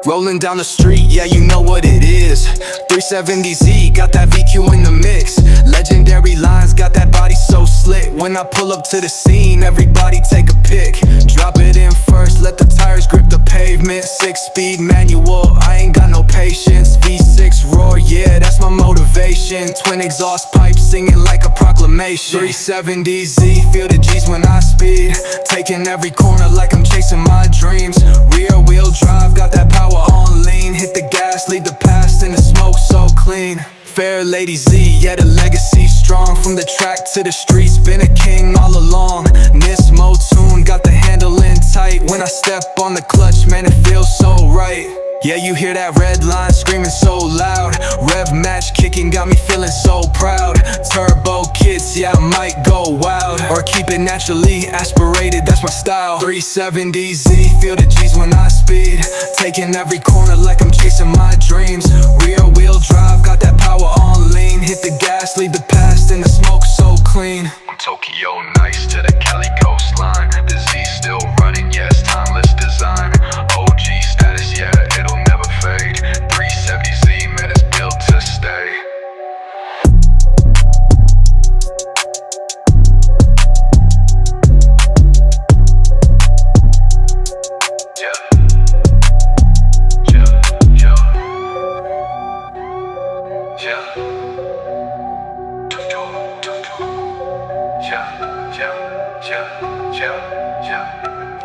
Rolling down the street, yeah, you know what it is. 370Z, got that VQ in the mix. Legendary lines, got that body so slick. When I pull up to the scene, everybody take a pic. Drop it in first, let the tires grip the pavement. 6-speed manual, I ain't got no patience. V6 roar, yeah, that's my motivation. Twin exhaust pipes, singing like a proclamation. 370Z, feel the G's when I speed. Taking every corner like I'm chasing my dreams. Rear wheel drive, got that power on lean. Hit the gas, leave the past in the smoke so clean. Fair Lady Z, yeah, the legacy strong. From the track to the streets, been a king all along. Nismo tune, got the handle in tight. When I step on the clutch, man, it feels so right. Yeah, you hear that red line screaming so loud. Rev match kicking got me feeling so proud. Turbo kits, yeah, I might go wild. Or keep it naturally aspirated, that's my style. 370Z, feel the G's when I speed. Taking every corner like I'm chasing my dreams. Rear wheel drive, got that power on lean. Hit the gas, leave the past in the smoke so clean. From Tokyo nice to the Cali coastline. The Z still running, yes, timeless design. OG status, yeah, it'll never fade. 370Z, man, it's built to stay.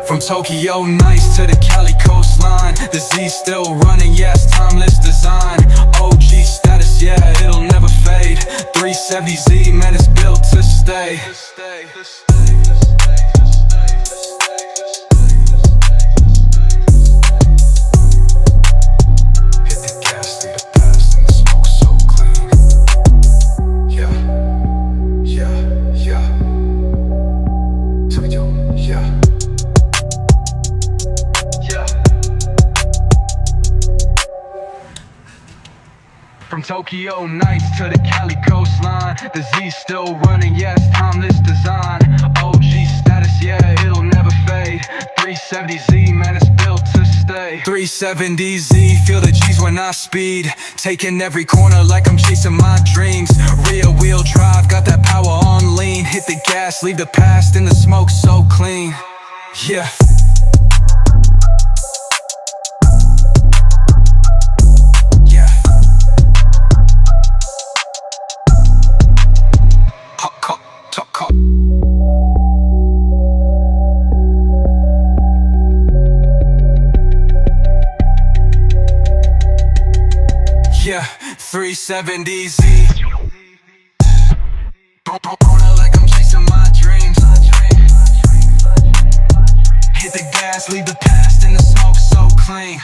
From Tokyo nice to the Cali coastline. The Z still running, yes, timeless design. OG status, yeah, it'll never fade. 370Z, man, it's built to stay. From Tokyo nights to the Cali coastline. The Z still running, yes, timeless design. OG status, yeah, it'll never fade. 370Z, man, it's built to stay. 370Z, feel the G's when I speed. Taking every corner like I'm chasing my dreams. Rear wheel drive, got that power on lean. Hit the gas, leave the past in the smoke so clean. Yeah. Yeah, 370Z. Corner like I'm chasing my dreams. Hit the gas, leave the past in the smoke so clean.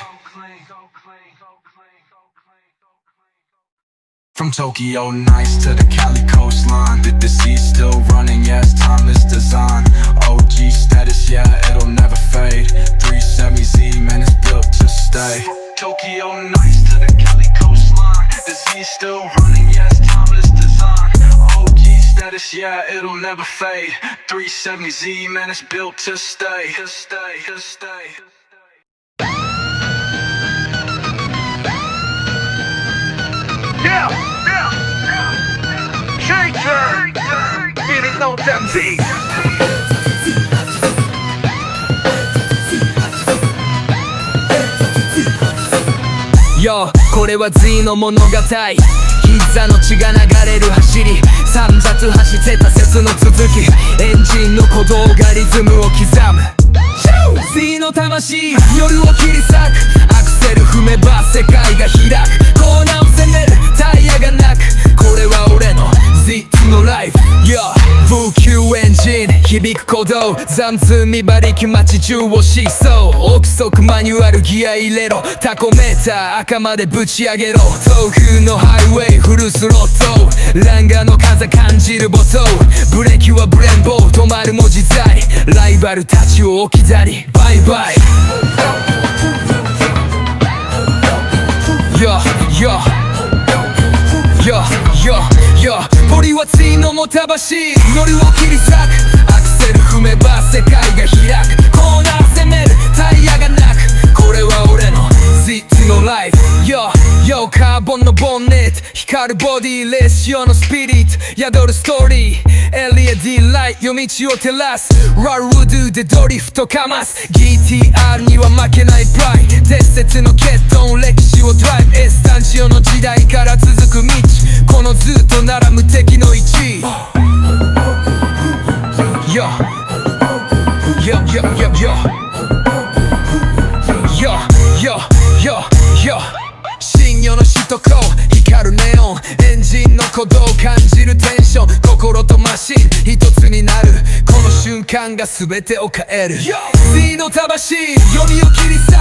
From Tokyo nights to the Cali coastline. The Z's still running, yes, timeless design. OG status, yeah, it'll never fade. 370Z, man, it's built to stay. Tokyo nights to the Cali coastline. The Z's still running, yes, timeless design. OG status, yeah, it'll never fade. 370Z, man, it's built to stay. Yeah, Chaser, feeling no tempting. Yo, これは Z の物語。膝の血が流れる走り、散髪走ってた説の続き。エンジンの鼓動がリズムを刻む。Z の魂、夜を切り裂く。アクセル踏めば世界が開く。コーナーを攻めるタイヤがなく。これは俺の Z のライフ。Yo、不朽エンジン響く鼓動。残痛に馬力街中を疾走。憶測マニュアルギア入れろ。タコメーター赤までぶち上げろ。東風のハイウェイフルスロット。ランガの風感じるボト。ブレーキはブレンボー止まる文字材。ライバルたちを置き去り。バイバイ。Yo, yo, yo, yo, yo。ポリは Z のもたばし。ノリを切り裂く。アクセセル踏めば世界が開くコーナー攻めるタイヤがなくこれは俺の Z のライフ Yo カーボンのボンネット光るボディレーシオのスピリット宿るストーリー LED ライト夜道を照らすラルウドゥでドリフトかます GTR には負けないプライド鉄説の血統歴史をドライブエスタンチオの時代から続く道このずっとなら無敵の1位 Yo深夜の首都高光るネオンエンジンの鼓動感じるテンション心とマシン一つになるこの瞬間が全てを変える Z の魂読みを切り裂く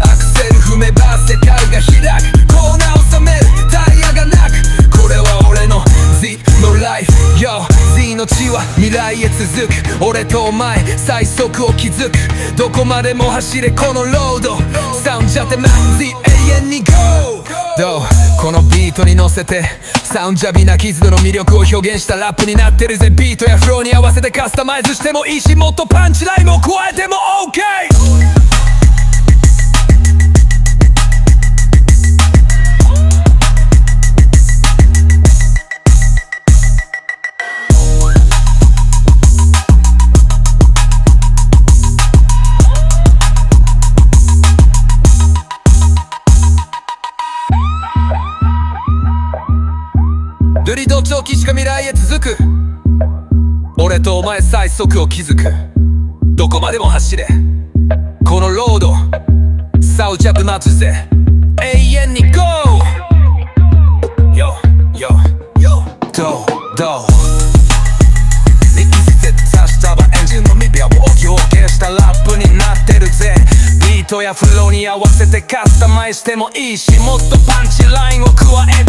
アクセル踏めば世界が開くコーナーを染めるタイヤがなくこれは俺の Z のライフ Z の血は未来へ続く俺とお前最速を築くどこまでも走れこのロードサウンドジャテマン Z 永遠に GO どうこのビートに乗せてサウンジャビなキズドの魅力を表現したラップになってるぜビートやフローに合わせてカスタマイズしてもいいしもっとパンチラインを加えても OKドリド長期しか未来へ続く俺とお前最速を築くどこまでも走れこのロードサウジャブ待つぜ永遠に GO どう力説さしたばエンジンの未病を表現したラップになってるぜビートやフローに合わせてカスタマイズしてもいいしもっとパンチラインを加え